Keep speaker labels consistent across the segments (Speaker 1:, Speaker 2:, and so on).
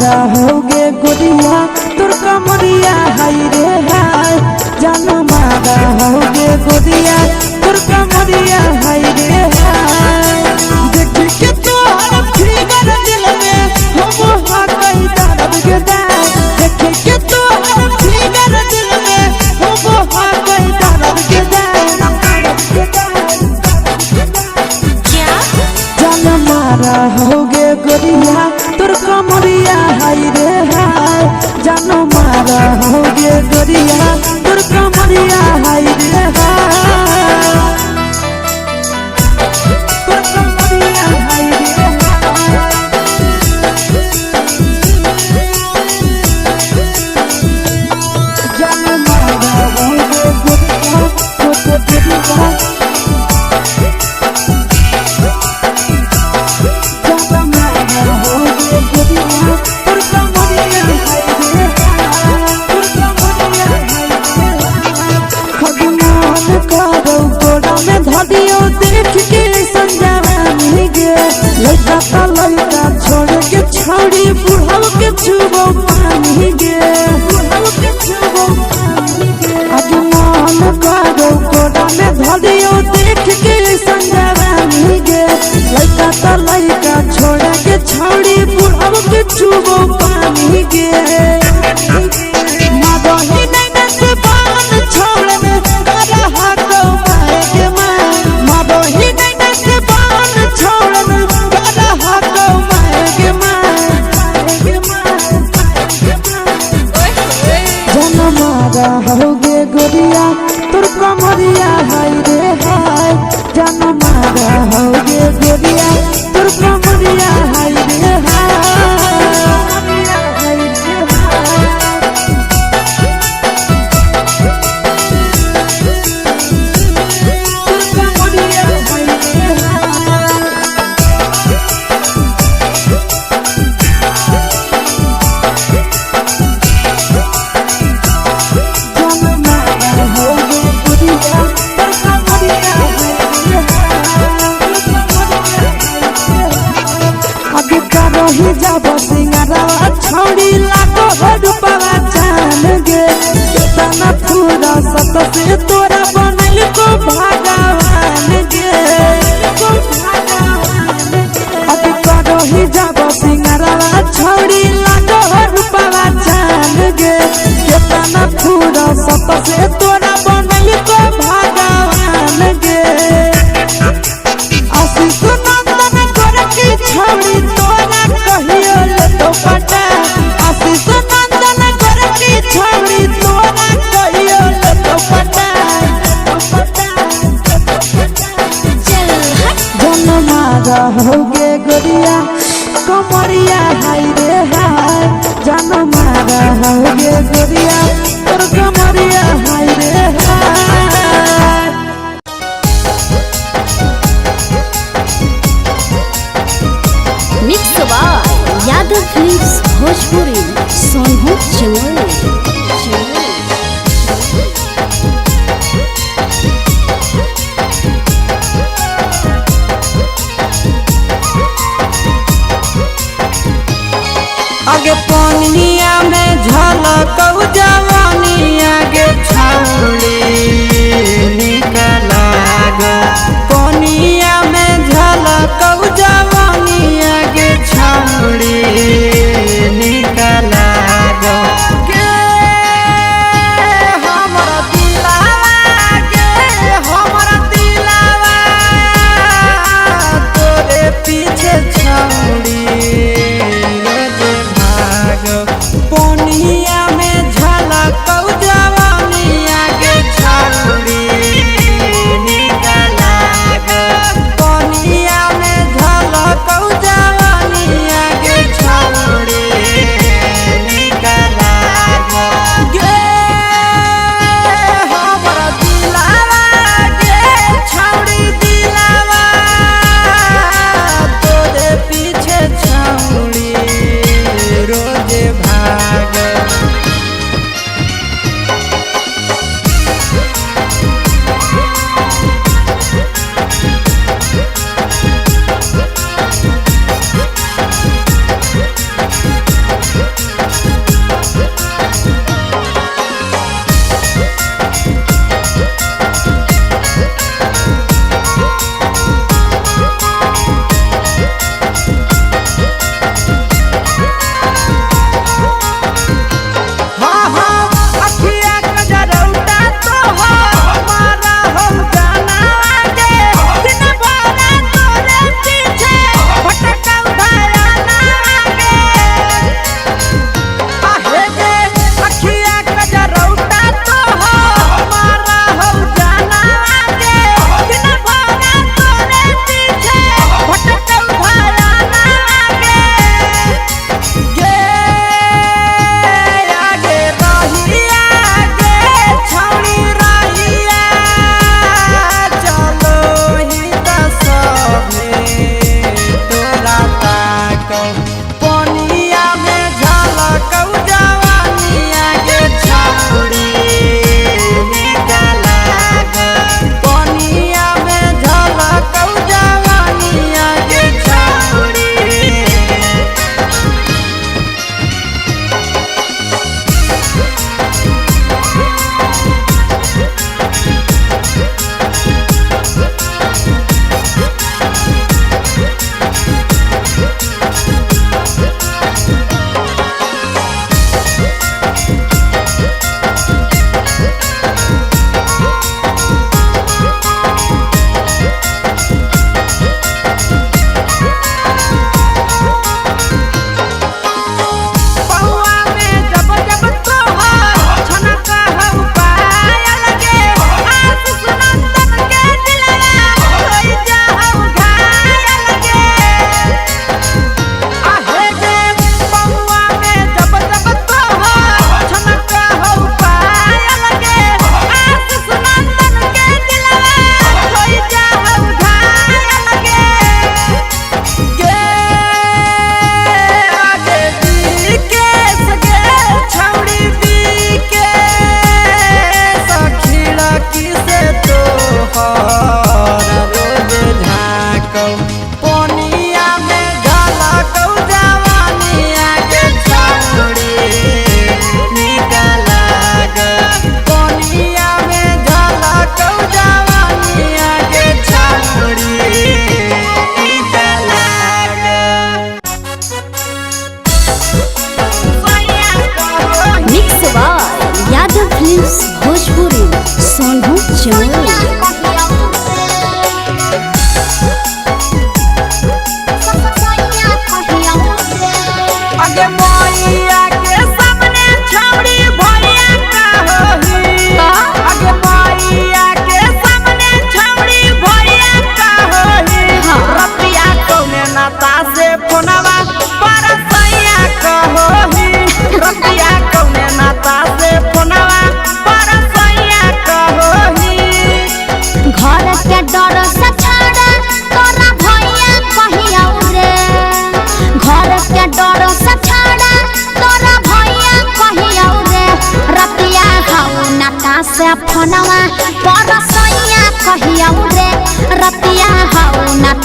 Speaker 1: मारा होगे गोरिया तोर कमरिया हाय रे हाय जान मारा होगे गोरिया तोर कमरिया हाय रे हाय देख के तो फिगर दिल में हम हाकई दर्द के दाग देख के तो फिगर दिल में हम हाकई दर्द के दाग जान मारा होगे गोरिया तोर कमरिया हाय रे हाय जान मारा होगे गोरिया तोर कमरिया हाय रे हाय तोर कमरिया हाय रे हाय जान मारा होगे गोरिया तोर कमरिया देख के संजवानी गे लड़का का लड़का छोड़ के छौड़ी बुढ़ाव के छुबो पानी गे आगे मन करो कोड़ा में धरियो देख के संजवानी गे लड़का का लड़का छोड़ के छौड़ी बुढ़ाव के छुबो पानी गे मादही नैना से बान छोड़ में करा हाथों माए के मादही नैना से बान छोड़ में करा हाथों माए के जन मारा होगे गोरिया तोर कमरिया हाय रे हाय जन मारा होगे गोरिया तोर कमरिया हाय रे हाय ही जब सिंगारा छौड़ी लागो रुपवा जान गे कितना पूरा सत से तोरा बनल को भगवान गे अभी करो ही जब सिंगारा छौड़ी लागो रुपवा जान गे कितना पूरा सत से तोरा बनल को भगवान गे आशीष नंदन कर की छौड़ी तोरा कहियो ले तो पटा आशीष नंदन कर की छौड़ी तोरा कहियो ले तो पटा जन मारा होगे गोरिया कमरिया हाय रे हाय जन मारा होगे गोरिया तोर कमरिया हाय रे हाय
Speaker 2: mix by Yadav films Bhojpuri Sonu Chamoli
Speaker 1: आगे पनिया में झलकौ जवानिया गे छौड़ी निकला ग पनिया में झलकौ जवानिया गे छौड़ी निकला ग हमरा दिलावा तोरे पीछे छौड़ी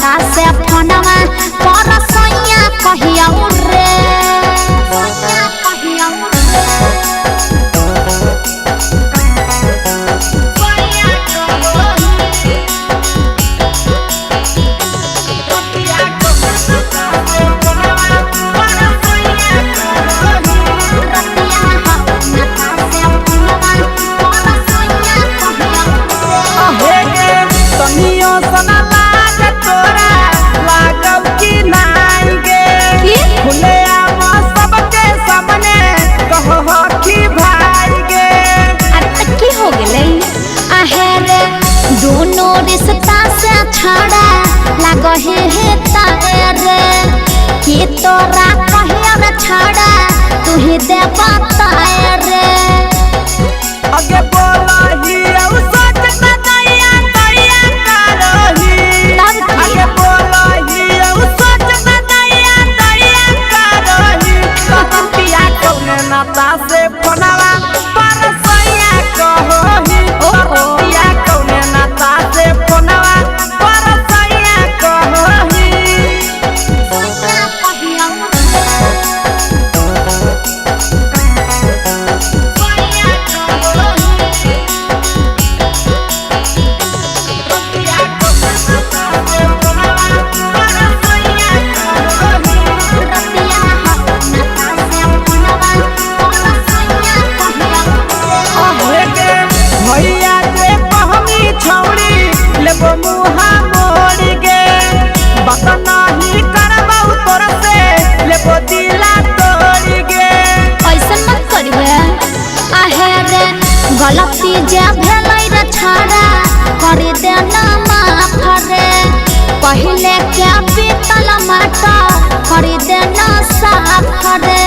Speaker 2: नाता से फोनवा पर सैया कहिया रे दोनों रिश्ता से छड़ा लगहे है तारे कि तोरा कहिया छड़ा तू ही दे बताए रे
Speaker 1: आगे बोलही औ सोच ना दैया दैया करही आगे बोलही औ सोच ना दैया दैया करही कहिया कौने नाता से फोनवा पर सैया कहही कहिया कौने नाता से फोनवा पर सैया कहही भैया जे कहमी छौड़ी लेबो मुहा मोड़ गे बात नहीं करबौ तोर से लेबो दिला तोड़ गे
Speaker 2: ऐसा मत करिबे आहे रे गलती जे भेलै रे छड़ा करि दे ना माफ रे पहिले के पीतल माटा करि दे ना साफ रे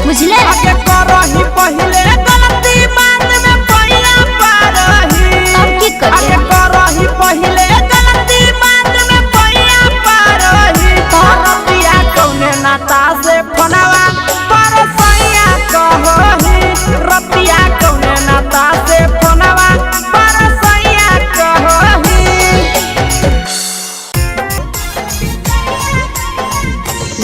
Speaker 2: बुझले
Speaker 1: आगे करही पहिले गलती बाद में पहिला पारही
Speaker 2: तब की
Speaker 1: आगे
Speaker 2: करिए
Speaker 1: करही पहिले गलती बाद में पहिला पारही रतिया कौने नाता से फोनवा पर सैया कहही रतिया कौने नाता से फोनवा पर सैया कहही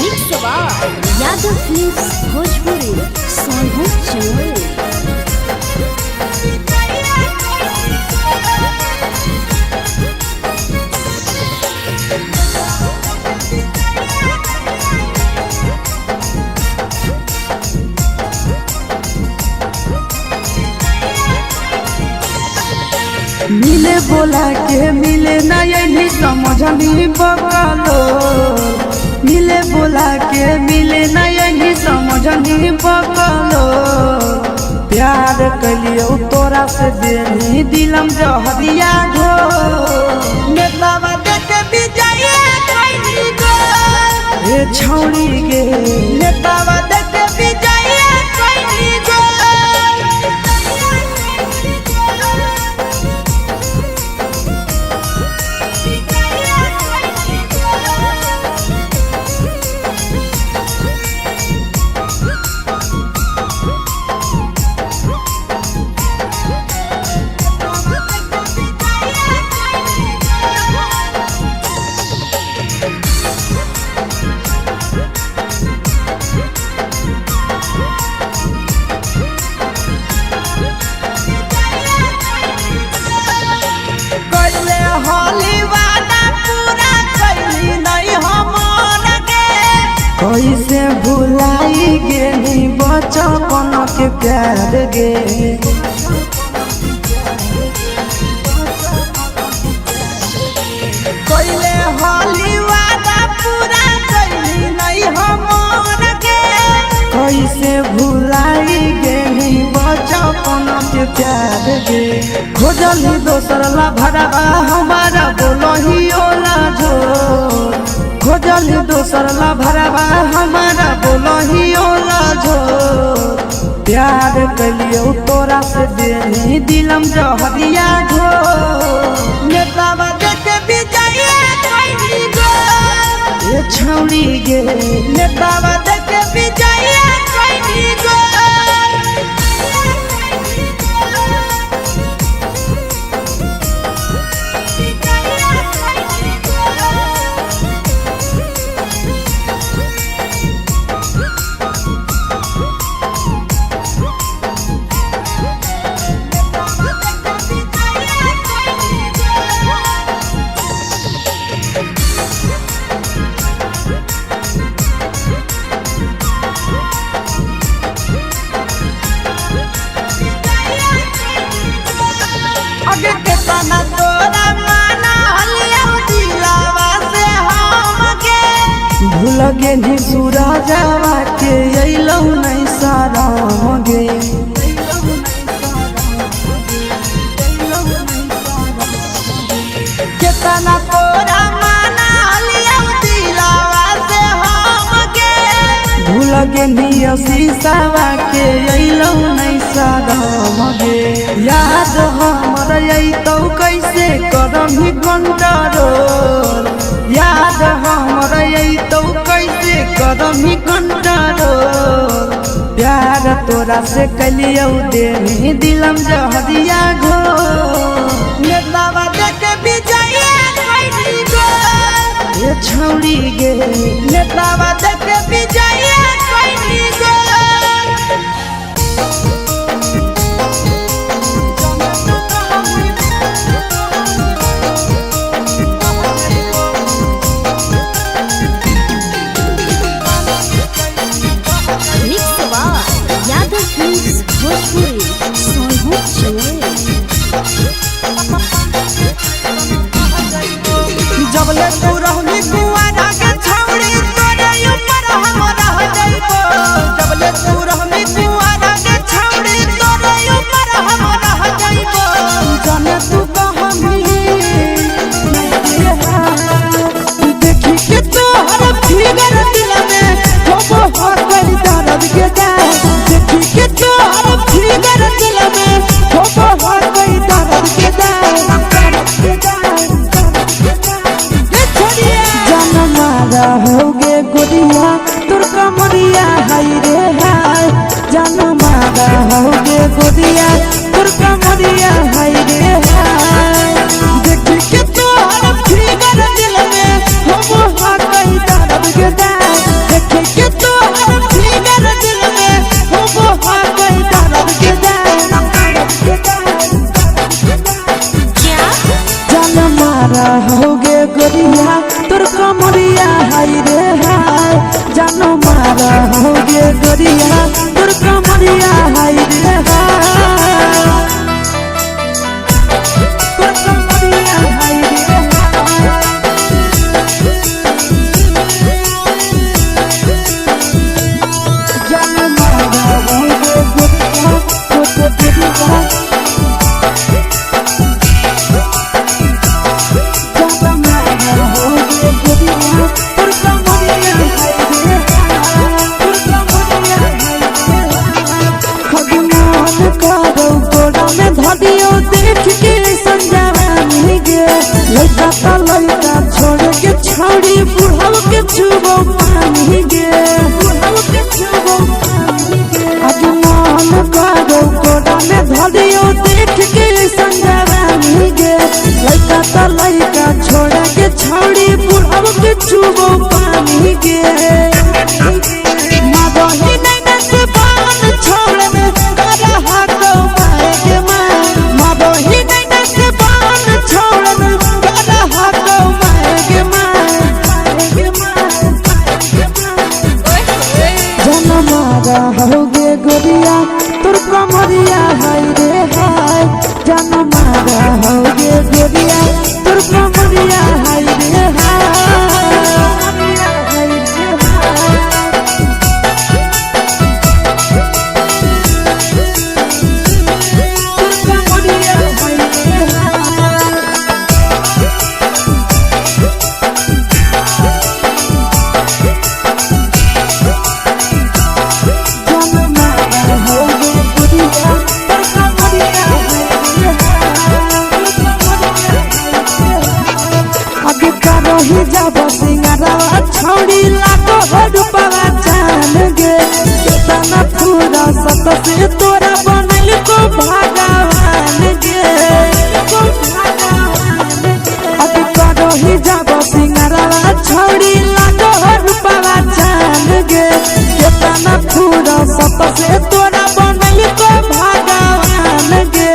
Speaker 2: mix by Yadav films Bhojpuri Sonu Chamoli
Speaker 1: मिले बोला के मिले नहीं समझनी बकलो मिले बोला के मिले नहीं समझनी बकलो प्यार कलियो तोरा से देनी दिलम जहरिया घो नेतावा देखे विजय कैनी गो ए छौड़ी गे नेतावा देखे विजय कैनी गो कैसे भुलाई गेली बचपन के प्यार गे कैले होली वादा पूरा कैली नहीं हमर के कैसे भुलाई गेली बचपन के प्यार गे खोजली दोसर ला भरवा हमारा बोलही ओला जो खोजली दोसर ला भरवा हमारा बोलही ओला झो प्यार कलियो तोरा से देनी दिलम जहरिया झो नेतावा देखे विजय कैनी गो ए छौड़ी गे नेतावा देखे विजय कैनी गो लगे नी सूरजवा के अइलौ नहीं साराम गे केतना तोरा माना लिया दिलावा से हम गे भूल गे नी शीशावा के अइलौ नहीं साराम गे याद हमर अइतौ कैसे करम कंट्रोल याद हमर अइतौ कैसे करम कंट्रोल प्यार तोरा से कलियौ देनी दिलम जहरिया घो नेतावा देख विजय खैनी गो ये छौड़ी गे नेतावा देख विजय खैनी गो जबले तू रहनी कुआरा के छौड़ी तोरे ऊपर हम रह जाइबो जबले तू रहनी कुआरा के छौड़ी तोरे ऊपर हम रह जाइबो जाने तू कहमी देखी के तोहर फिगर दिल में हो हर गई दर्द के जाए देखी के तोहर फिगर दिल में हो हर गई दर्द के जाए होगे गोरिया तोर कमरिया हाय रे हाय जान मारा होगे गोरिया तोर कमरिया हाय रे हाय देखी के तोहर फिगर दिल में हो कई दर्द के जाए देखी के तोहर फिगर दिल में हो कई दर्द के जाए जान मारा होगे गोरिया तोर कमरिया हाय रे हाय जानो मारा होगे गोरिया तोर कमरिया हाय रे हाय तोर कमरिया हाय रे हाय जानो मारा होगे गोरिया तोर कमरिया देख के संजवानी गे लड़का का लड़का छोड़ के छौड़ी बुढ़ाव के छुबो पानी गे बुढ़ाव के छुबो पानी गे आज मन करो कोड़ा में धरियो देख के संजवानी गे लड़का का लड़का छोड़ के छौड़ी बुढ़ाव के छुबो पानी गे माँ बही नहीं से बान छोड़ में करा हाथों माए के माँ बही नहीं से बान छोड़ में करा हाथों माए के जन मारा होगे गोरिया तोर कमरिया हाय रे हाय जन मारा होगे गोरिया तोर कमरिया हाय रे हाय रही जब सिंगारवा छौड़ी लाखो रुपवा जान गे केतना पूरा सत से तोरा बनल को भगवान गे अब रही जब सिंगारवा छौड़ी लाखो रुपवा जान गे केतना पूरा सत से तोरा बनल को भगवान गे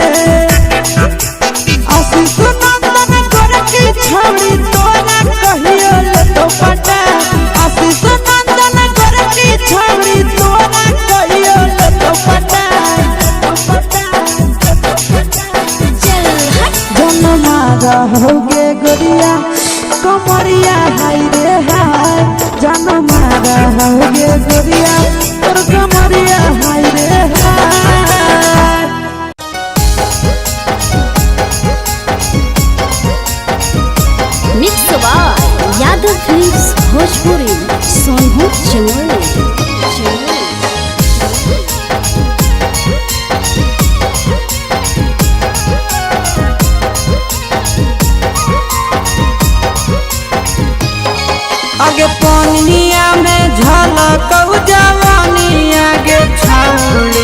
Speaker 1: आशीष नंदन गोरखी छौड़ी तोरा कहियो ले तो पटा आशीष नंदन गोरखी छौड़ी तोरा कहियो ले तो पटा जन मारा होगे गोरिया कमरिया हाय रे हाय जन मारा मारा होगे गोरिया तोर कमरिया हाय रे हाय।
Speaker 2: Mix by Yadav films Bhojpuri Sonu Chamoli.
Speaker 1: आगे पनिया में झलक जवानी आगे छाउले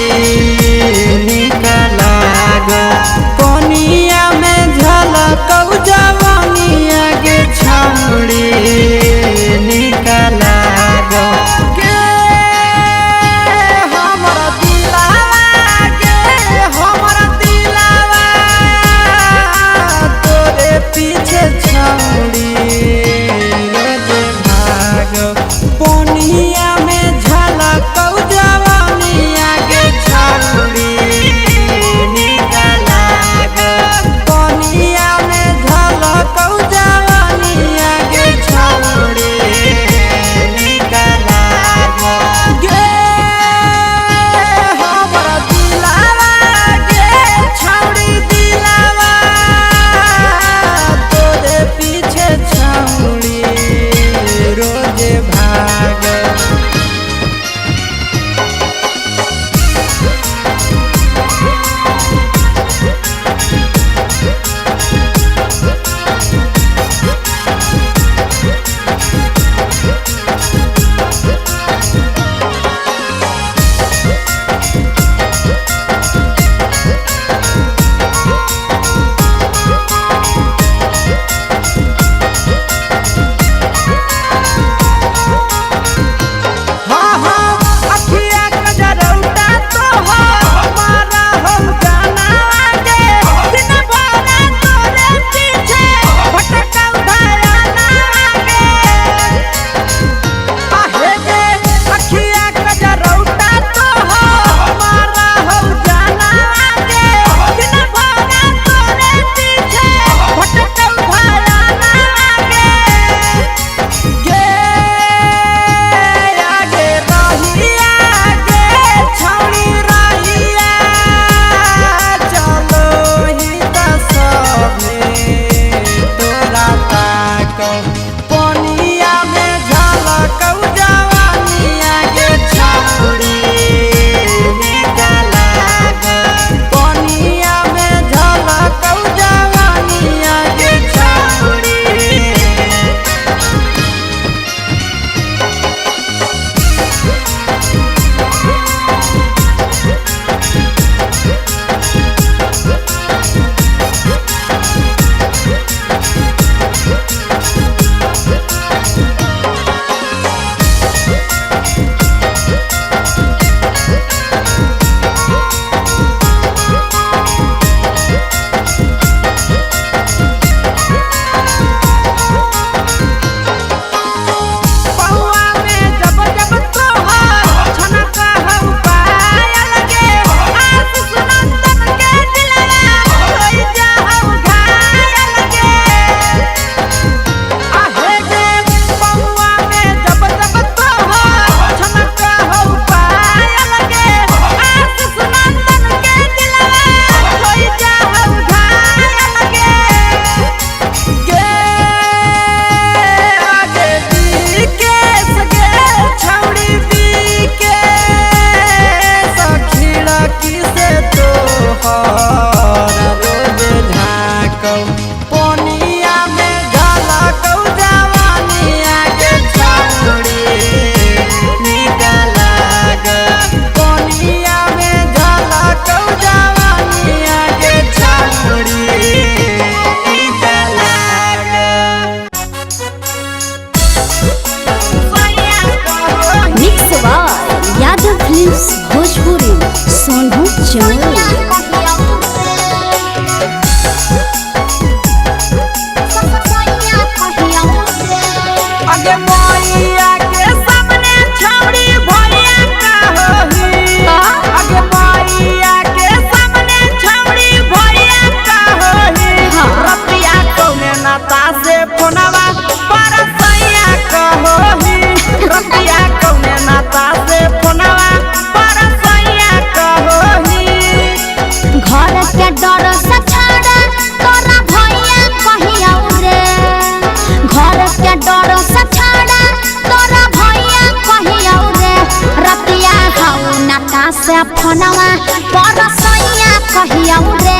Speaker 2: से फोनवा पर सैया कहिया रे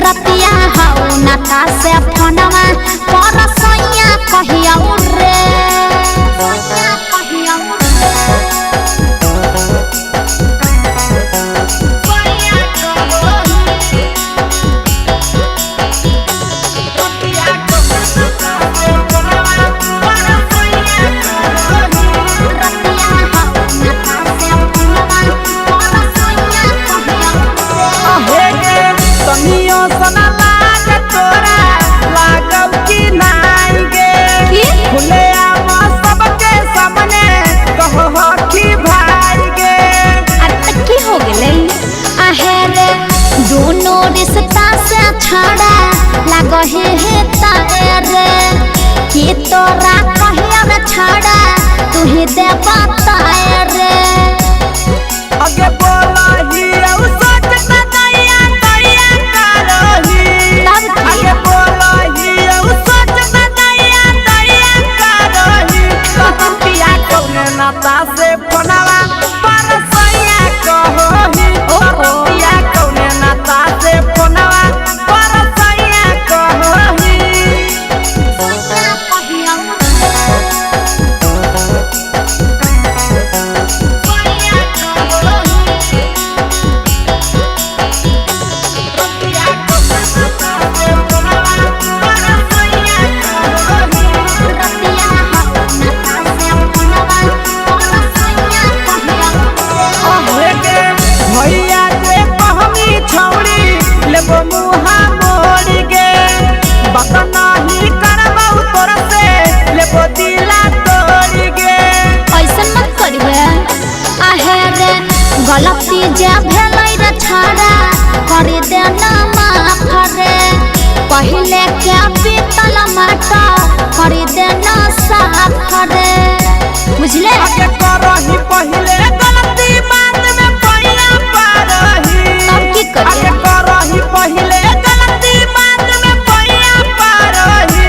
Speaker 2: रतिया हौ नाता से फोनवा पर सैया कहिया रे दोनों रिश्ता से छड़ा लगहे है तारे कि तोरा कहिया रे छड़ा तू ही दे बताए रे
Speaker 1: आगे बोलही औ सोच त दैया दैया करही आगे बोलही औ सोच त दैया दैया करही कपिया कौने नाता से फोनवा पर सैया कहही कपिया कौने नाता से फोनवा पर सैया कहही भैया जे कहमी छौड़ी लेबो मुहा मोड़ गे बात नहीं करबौ तोर से लेबो दिला तोड़ गे
Speaker 2: ऐसन मत करिए आहे रे गलती जे भेलै रे छड़ा कर देना माफ रे पहले के पीतल माटा कर देना साफ रे बुझले
Speaker 1: आगे करही पहले गलती बात में पइया पारही
Speaker 2: तब की करिए
Speaker 1: आगे करही पहले गलती बात में पइया पारही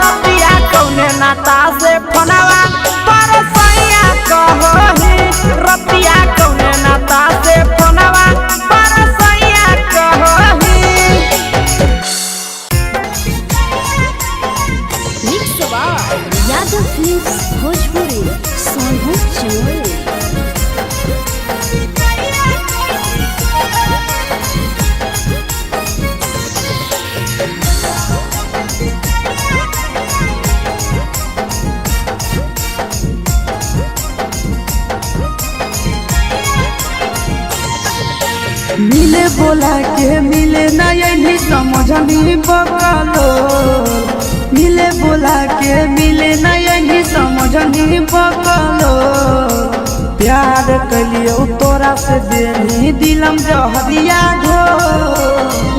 Speaker 1: रतिया कौने नाता से फोनवा पर सैया कहही रतिया कौने नाता से फोनवा पर सैया कहही
Speaker 2: mix by Yadav films Bhojpuri Sonu चोर
Speaker 1: मिले बोला के मिले नहीं समझनी बकलो मिले बोला के मिले नहीं समझनी बकलो प्यार कलियो तोरा से देनी दिलम जहरिया घो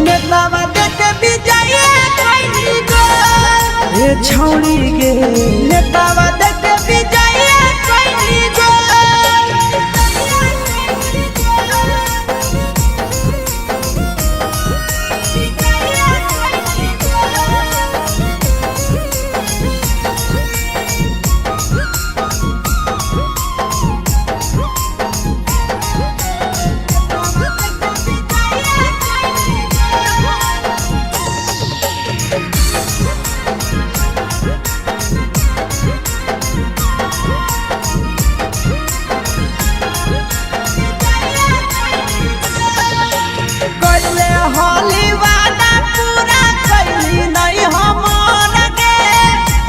Speaker 1: नेतावा देखे विजय कैली गो ए छौड़ी गे नेतावा देखे विजय कैली गो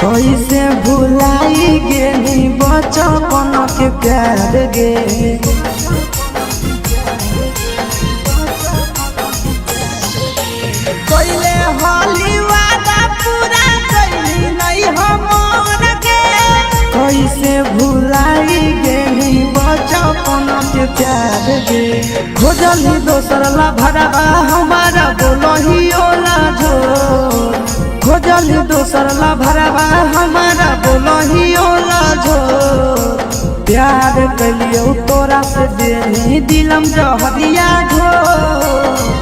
Speaker 1: कैसे भुलाई गेली बचपन के प्यार गे कैले हाली वादा पूरा कैली नहीं हमर के कैसे भुलाई गेली बचपन के प्यार गे खोजली दोसर ला भरवा हमारा बोलही ओला जो खोजली दोसर ला भरवा हमारा बोलही ओला जो प्यार कलियो तोरा से देनी दिलम जहरिया झो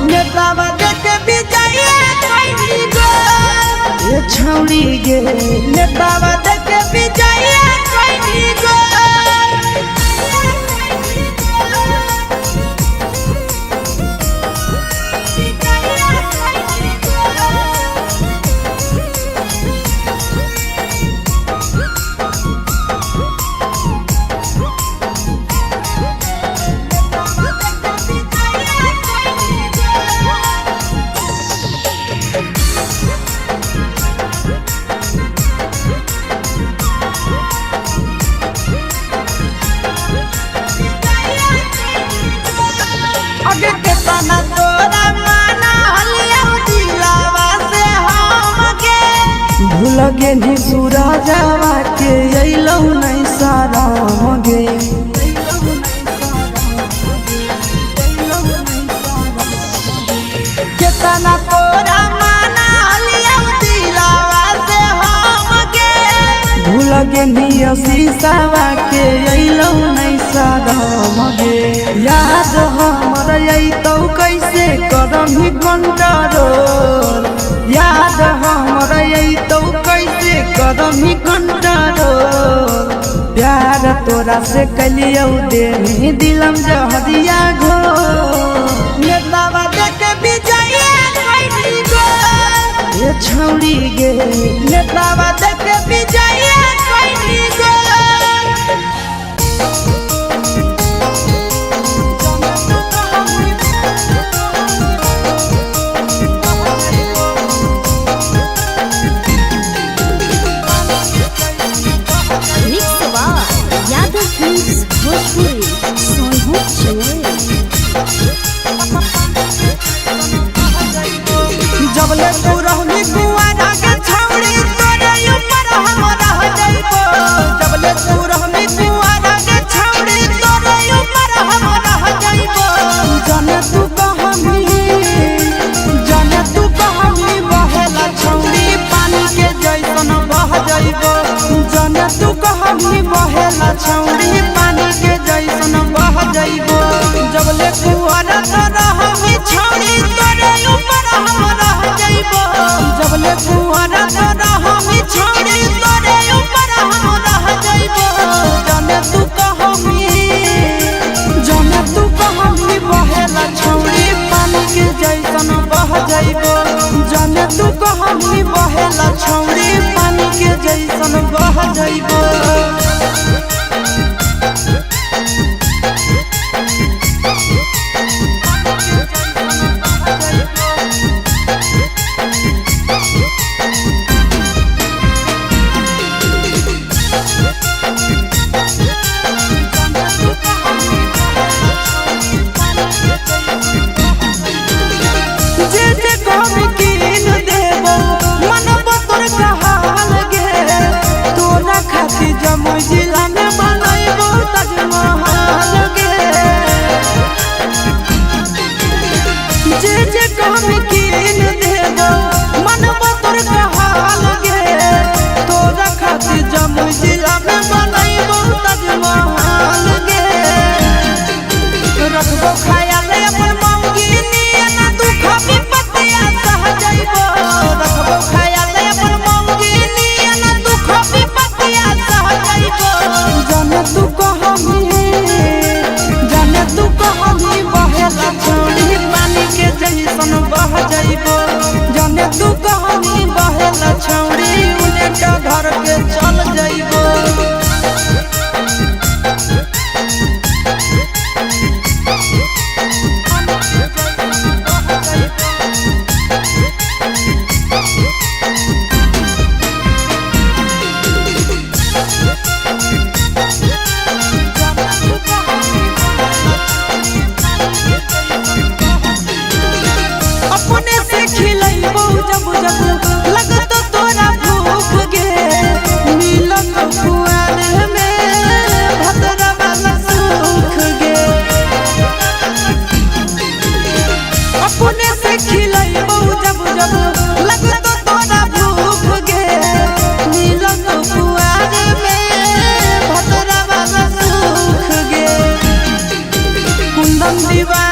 Speaker 1: नेतावा देखे विजय कैली गो ये छौड़ी गे नेतावा देखे विजय कैली गो लगे नी सूरजवा के अइलौ नहीं साराम गे केतना तोरा माना लिया दिलावा से हम गे भूल गे नी शीशावा के अइलौ नहीं साराम गे याद हमर अइतौ कैसे करम कंट्रोल याद हमर अइतौ कैसे करम कंट्रोल प्यार तोरा से कलियौ दे दिलम जहरिया घो नेतावा देख विजय कैली गो ये छौड़ी गे नेतावा देख विजय कैली गो जबले तू रहनी कुआरा के छौड़ी तोरे ऊपर हम रह जाइबो जबले तू रहनी कुआरा के छौड़ी तोरे ऊपर हम रह जाइबो जाने तू कहमी बहेला छौड़ी पानी के जैसन बह जाइबो जाने तू कहमी बहेला छौड़ी पानी के जैसन बह जाइबो जबले कुआरा तोरा हमी छौड़ी तोरे ऊपर हम रह जाइबो जबले कुआरा तोरा हमी छौड़ी तोरे ऊपर हम रह जाइबो जाने तू कहमी बहेला छौड़ी पानी के जैसन बह जाइबो जाने तू कहमी बहेला छौड़ी पानी के जैसन बह जाइबो जमुई जिला में बनैबो ताजमहल गे जे कहमी कीन देबो मनबो तोर कहल गे तोरा खातिर जमुई जिला में बनैबो ताजमहल गे रखबो ख्याल अपन मौगी नियन दुख विपत्तिया सह जाइबो रखबो ख्याल अपन मौगी नियन दुख विपत्तिया सह जाइबो जाने तू कहमी बहेला छौड़ी पानी के जैसन बह जाइबो जाने तू कहमी बहेला छौड़ी उनेटा घर के चल जाइबो अपने से खिलैबो जब जब लगतो तोरा भूख गे मिलत कुआर में भतरा वाला सुख गे अपने से खिलैबो जब जब लगतो तोरा भूख गे मिलत कुआर में भतरा वाला सुख गे कुंदन दीवा